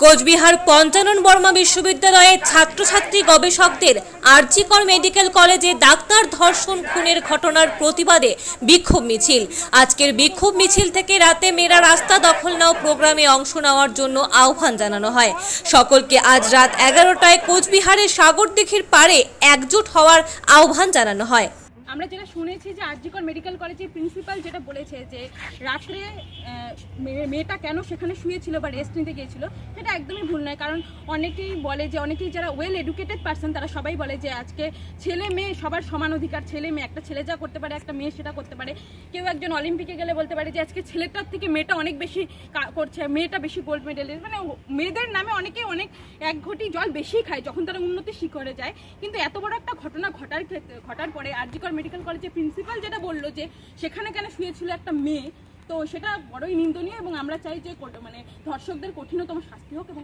কোচবিহার পঞ্চানন বর্মা বিশ্ববিদ্যালয়ের ছাত্রছাত্রী গবেষকদের আরজিকর মেডিকেল কলেজে ডাক্তার ধর্ষণ খুনের ঘটনার প্রতিবাদে বিক্ষোভ মিছিল। আজকের বিক্ষোভ মিছিল থেকে রাতে মেয়েরা রাস্তা দখল নাও প্রোগ্রামে অংশ নেওয়ার জন্য আহ্বান জানানো হয়। সকলকে আজ রাত 11টায় কোচবিহারের সাগরদিঘির পাড়ে একজোট হওয়ার আহ্বান জানানো হয়। আমরা যেটা শুনেছি যে আরজিকর মেডিকেল কলেজের প্রিন্সিপাল যেটা বলেছে যে রাত্রে মেয়েটা কেন সেখানে শুয়েছিল বা রেস্ট নিতে গিয়েছিল, সেটা একদমই ভুল নয়। কারণ অনেকেই বলে যে অনেকেই যারা ওয়েল এডুকেটেড পার্সন তারা সবাই বলে যে আজকে ছেলে মেয়ে সবার সমান অধিকার। ছেলে মেয়ে, একটা ছেলে যা করতে পারে একটা মেয়ে সেটা করতে পারে। কেউ একজন অলিম্পিকে গেলে বলতে পারে যে আজকে ছেলেটার থেকে মেয়েটা অনেক বেশি করছে, মেয়েটা বেশি গোল্ড মেডেলের। মানে মেয়েদের নামে অনেকে অনেক এক ঘটি জল বেশি খায় যখন তারা উন্নতির শিখরে যায়। কিন্তু এত বড় একটা ঘটনা ঘটার পরে আরজিকর মেডিকেল কলেজের প্রিন্সিপাল যেটা বললো যে সেখানে কেন শুয়েছিল একটা মেয়ে, তো সেটা বড়ই নিন্দনীয় এবং আমরা চাই যে ধর্ষকদের কঠিনতম শাস্তি হোক। এবং